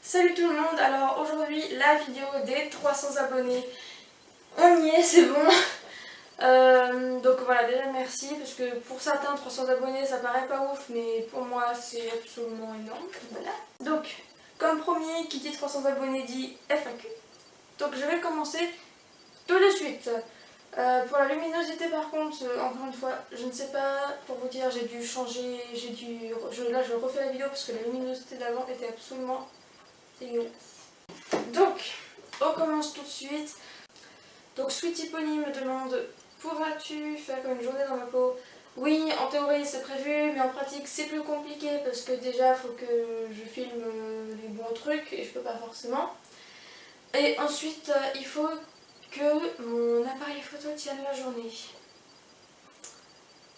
Salut tout le monde, alors aujourd'hui la vidéo des 300 abonnés, on y est, c'est bon. Donc voilà, déjà merci parce que pour certains 300 abonnés ça paraît pas ouf, mais pour moi c'est absolument énorme. Voilà. Donc comme premier qui dit 300 abonnés dit FAQ. Donc je vais commencer tout de suite. Pour la luminosité par contre, encore une fois, je ne sais pas, pour vous dire, j'ai dû changer, là je refais la vidéo parce que la luminosité d'avant était absolument dégueulasse. Donc, on commence tout de suite. Donc, Sweetie Pony me demande: pourras-tu faire une journée dans ma peau? Oui, en théorie c'est prévu, mais en pratique c'est plus compliqué parce que déjà il faut que je filme les bons trucs et je peux pas forcément. Et ensuite, il faut que mon appareil photo tienne la journée.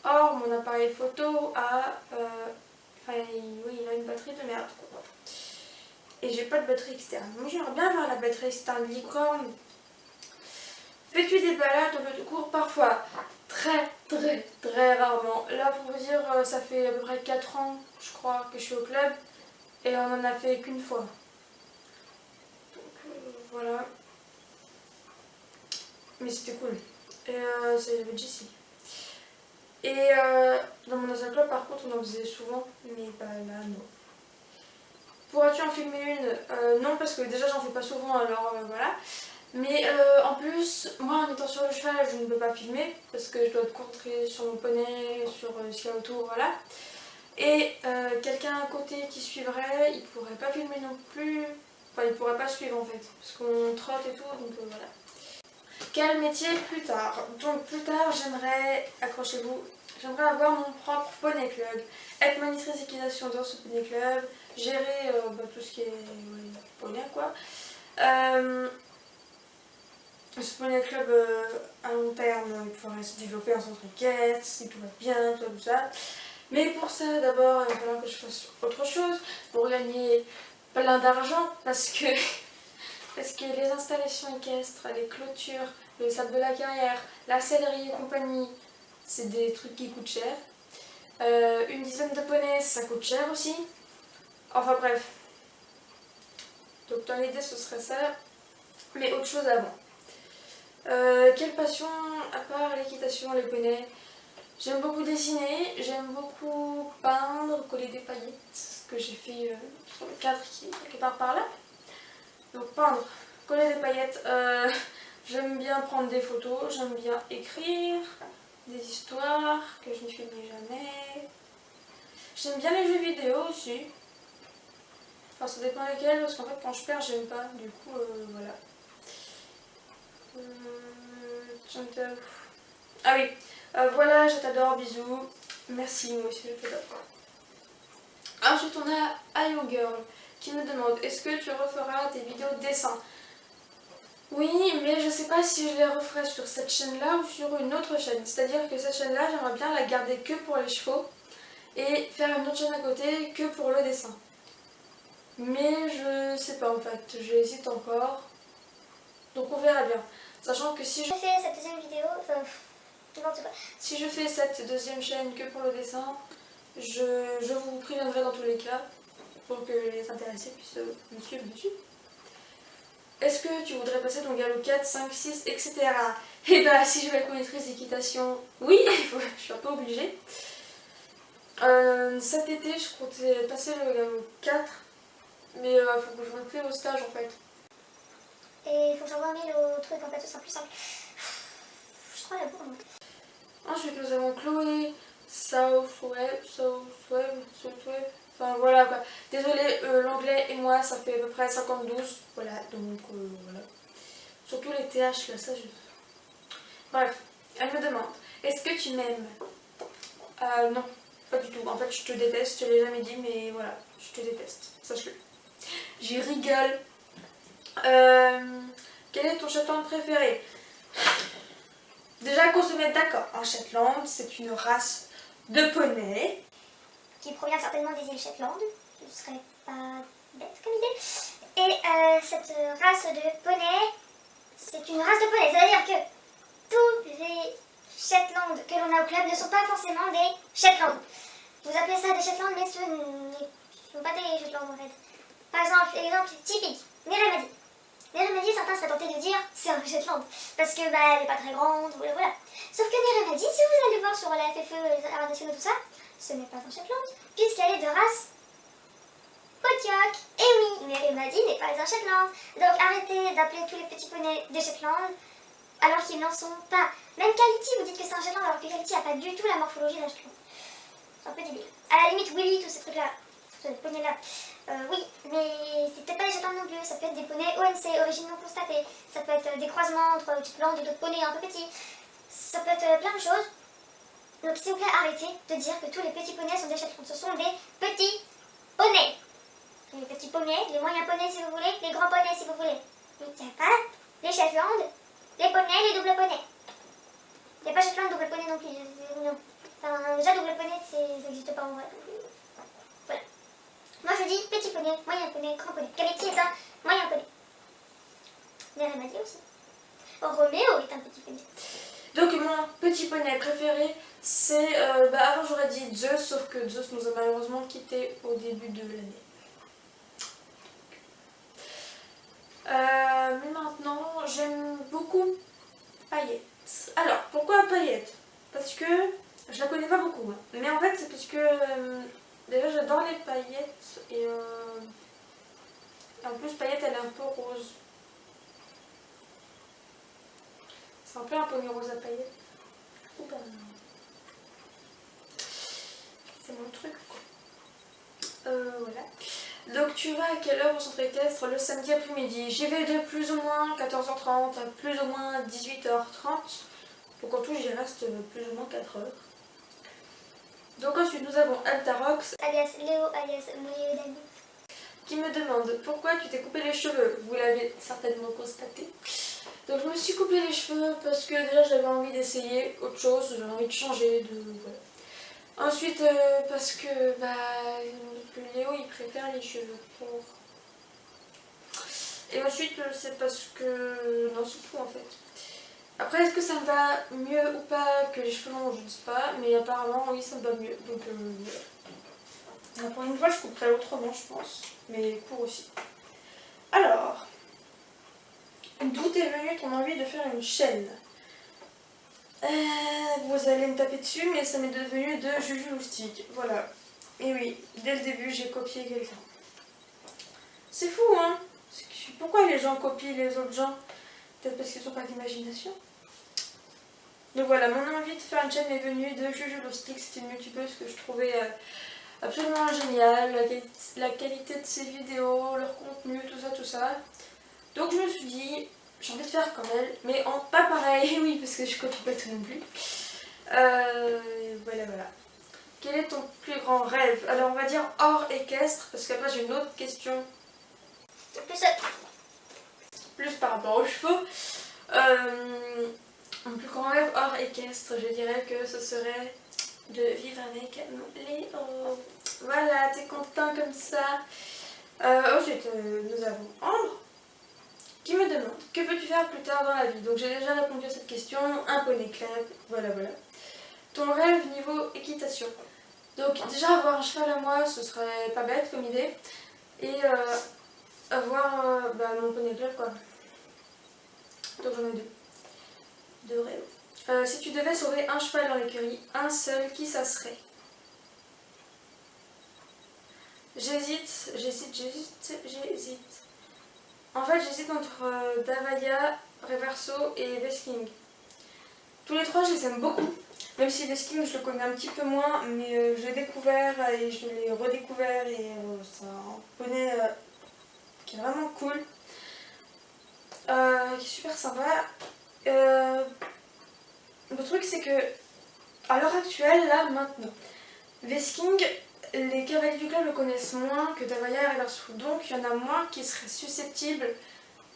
Or, mon appareil photo a. Oui, il a une batterie de merde, quoi. Et j'ai pas de batterie externe. Moi j'aimerais bien avoir la batterie externe licorne. Fais-tu des balades au lieu de cours? Parfois. Très rarement. Là pour vous dire, ça fait à peu près 4 ans je crois que je suis au club. Et on en a fait qu'une fois. Donc voilà. Mais c'était cool. Et c'est le Jessie. Et dans mon ancien club par contre on en faisait souvent. Mais bah là non. Pourras-tu en filmer une? Non, parce que déjà j'en fais pas souvent, alors voilà. Mais en plus, moi en étant sur le cheval, je ne peux pas filmer parce que je dois être concentrée sur mon poney, sur ce qu'il y a autour, voilà. Et quelqu'un à côté qui suivrait, il pourrait pas filmer non plus. Enfin, il pourrait pas suivre en fait, parce qu'on trotte et tout, donc voilà. Quel métier plus tard? Donc plus tard, j'aimerais, accrochez-vous, j'aimerais avoir mon propre poney club, être monitrice d'équitation dans ce poney club, gérer tout ce qui est poney quoi. Ce poney club à long terme, il faudrait se développer en centre équestre, si tout va bien, tout ça. Mais pour ça, d'abord, il va falloir que je fasse autre chose pour gagner plein d'argent parce que les installations équestres, les clôtures, le sable de la carrière, la sellerie et compagnie, c'est des trucs qui coûtent cher. Une dizaine de poneys, ça coûte cher aussi. Enfin bref. Donc dans l'idée, ce serait ça, mais autre chose avant. Quelle passion à part l'équitation, les poneys? J'aime beaucoup dessiner, j'aime beaucoup peindre, coller des paillettes, ce que j'ai fait sur le cadre qui est quelque part par là. Donc peindre, coller des paillettes, j'aime bien prendre des photos, j'aime bien écrire des histoires que je ne filmerai jamais. J'aime bien les jeux vidéo aussi. Enfin ça dépend lesquels, parce qu'en fait quand je perds j'aime pas, du coup voilà. Ah oui, voilà, je t'adore, bisous. Merci, moi aussi je t'adore. Ensuite on a IO Girl qui me demande: est-ce que tu referas tes vidéos de dessin? Oui, mais je sais pas si je les referai sur cette chaîne-là ou sur une autre chaîne. C'est-à-dire que cette chaîne-là, j'aimerais bien la garder que pour les chevaux et faire une autre chaîne à côté que pour le dessin. Mais je sais pas en fait, j'hésite encore. Donc on verra bien. Sachant que si je fais cette deuxième vidéo, si je fais cette deuxième chaîne que pour le dessin, je vous préviendrai dans tous les cas pour que les intéressés puissent me suivre dessus. Est-ce que tu voudrais passer ton galop 4, 5, 6, etc. Et bah si je vais être monitrice d'équitation, oui, je suis un peu obligée. Cet été je comptais passer le galop 4, mais il faut que je m'inscrive au stage en fait. Et il faut que j'envoie un mail au truc en fait, ce sera plus simple. Je crois la bourre. Ensuite nous avons Chloé, Southweb, enfin voilà quoi. Désolée, l'anglais et moi ça fait à peu près 50-12, voilà, donc voilà. Surtout les TH là, ça je... Bref, elle me demande: est-ce que tu m'aimes? Non, pas du tout. En fait je te déteste, je te l'ai jamais dit, mais voilà, je te déteste, sache-le. J'y rigole. Quel est ton Shetland préféré? Déjà qu'on se mette d'accord, un Shetland c'est une race de poney qui provient certainement des îles Shetland, ce serait pas bête comme idée. Et cette race de poney, c'est une race de poney, c'est-à-dire que tous les Shetland que l'on a au club ne sont pas forcément des Shetland. Vous appelez ça des Shetland, mais ce ne sont pas des Shetland en fait. Par exemple typique, Neremadi. Neremadi, certains seraient tentés de dire c'est un Shetland, parce que bah, elle n'est pas très grande, voilà. Sauf que Neremadi, si vous allez voir sur la FFE, les arts nationaux, tout ça, ce n'est pas un Shetland, puisqu'elle est de race Pontiac. Et oui, Neremadi n'est pas un Shetland. Donc arrêtez d'appeler tous les petits poneys des Shetland, alors qu'ils n'en sont pas. Même Kaliti, vous dites que c'est un Shetland, alors que Kaliti n'a pas du tout la morphologie d'un Shetland. C'est un peu débile. À la limite, Willy, tous ces trucs-là, ces poneys-là, oui, mais c'est peut-être pas des Shetland non plus. Ça peut être des poneys ONC, origine non constatée. Ça peut être des croisements entre Shetland et d'autres poneys un peu petits. Ça peut être plein de choses. Donc s'il vous plaît, arrêtez de dire que tous les petits poneys sont des Shetland. Ce sont des petits poneys. Les petits poneys, les moyens poneys si vous voulez, les grands poneys si vous voulez. Mais il n'y a pas les Shetland, les poneys, les doubles poneys. Il n'y a pas Shetland double poney non plus. Non. Enfin, déjà double poney, ça n'existe pas en vrai. Voilà. Moi je dis petit poney, moyen poney, grand poney. Kaleti est un moyen poney. Neremadi aussi. Roméo est un petit poney. Donc mon petit poney préféré, c'est... avant j'aurais dit Zeus, sauf que Zeus nous a malheureusement quittés au début de l'année. Mais maintenant, j'aime beaucoup Paillette. Alors, pourquoi Paillette? Parce que je la connais pas beaucoup. Hein. Mais en fait, c'est parce que déjà j'adore les paillettes et en plus Paillette elle est un peu rose. C'est un peu un poney rose à paillettes. Oh ben, c'est mon truc quoi. Voilà. Donc tu vas à quelle heure au centre équestre le samedi après-midi? J'y vais de plus ou moins 14h30 à plus ou moins 18h30. Donc en tout j'y reste plus ou moins 4 heures. Donc ensuite nous avons Altarox Alias Léo, alias Léo Dani. Qui me demande pourquoi tu t'es coupé les cheveux. Vous l'avez certainement constaté. Donc je me suis coupé les cheveux parce que déjà j'avais envie d'essayer autre chose, j'avais envie de changer, voilà. Ensuite, parce que Léo il préfère les cheveux courts. Et ensuite, c'est parce que. Non, c'est tout en fait. Après, est-ce que ça me va mieux ou pas que les cheveux longs? Je ne sais pas, mais apparemment, oui, ça me va mieux. Donc, voilà. Pour une fois, je couperai autrement, je pense, mais court aussi. Alors, d'où est venue ton envie de faire une chaîne? Vous allez me taper dessus, mais ça m'est devenu de Juju Loustic. Voilà. Et oui, dès le début, j'ai copié quelqu'un. C'est fou, hein? Pourquoi les gens copient les autres gens? Peut-être parce qu'ils n'ont pas d'imagination. Donc voilà, mon envie de faire une chaîne est venue de Juju Loustic. C'était une youtubeuse que je trouvais absolument géniale. La qualité de ses vidéos, leur contenu, tout ça. Donc je me suis dit, j'ai envie de faire comme elle, mais en pas pareil, oui, parce que je copie pas tout non plus. Voilà. Quel est ton plus grand rêve? Alors on va dire hors équestre, parce qu'après j'ai une autre question. Plus par rapport aux chevaux. Mon plus grand rêve hors équestre, je dirais que ce serait de vivre avec Léo. Voilà, t'es content comme ça. Ensuite, nous avons Ambre qui me demande que veux-tu faire plus tard dans la vie. Donc j'ai déjà répondu à cette question, un poney club, voilà. Ton rêve niveau équitation. Donc déjà avoir un cheval à moi, ce serait pas bête comme idée. Et avoir mon poney club quoi. Donc j'en ai deux rêves. Si tu devais sauver un cheval dans l'écurie, un seul, qui ça serait? J'hésite. En fait, j'hésite entre Davaya, Reverso et Vesking. Tous les trois, je les aime beaucoup. Même si Vesking, je le connais un petit peu moins, mais je l'ai découvert et je l'ai redécouvert. Et c'est un poney qui est vraiment cool. Qui est super sympa. Le truc, c'est que, à l'heure actuelle, là, maintenant, Vesking, les cavaliers du club le connaissent moins que Davaya et Reverso. Donc, il y en a moins qui seraient susceptibles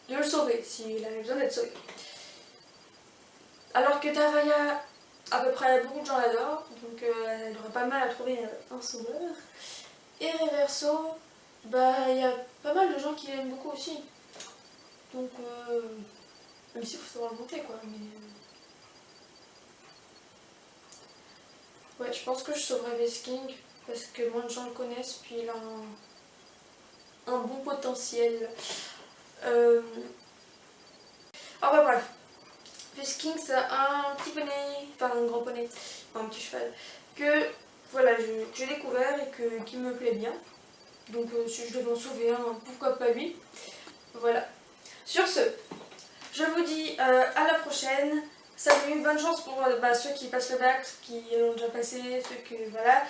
de le sauver, s'il avait besoin d'être sauvé. Alors que Davaya, à peu près beaucoup de gens l'adorent, donc elle aurait pas mal à trouver un sauveur. Et Reverso, il y a pas mal de gens qui l'aiment beaucoup aussi. Donc, même s'il faut savoir le monter, quoi. Mais, ouais, je pense que je sauverais Vesking, parce que moins de gens le connaissent, puis il a un bon potentiel. Enfin bref, Fishking c'est un petit poney, enfin un grand poney, un petit cheval, que voilà, j'ai découvert et qui me plaît bien. Donc si je devais en sauver un, pourquoi pas lui. Voilà. Sur ce, je vous dis à la prochaine. Salut, bonne chance pour ceux qui passent le bac, ceux qui l'ont déjà passé, ceux que voilà.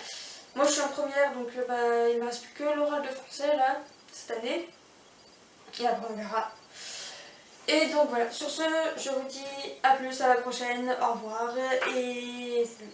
Moi je suis en première donc il ne me reste plus que l'oral de français là, cette année. Et après on verra. Et donc voilà, sur ce, je vous dis à plus, à la prochaine, au revoir et salut.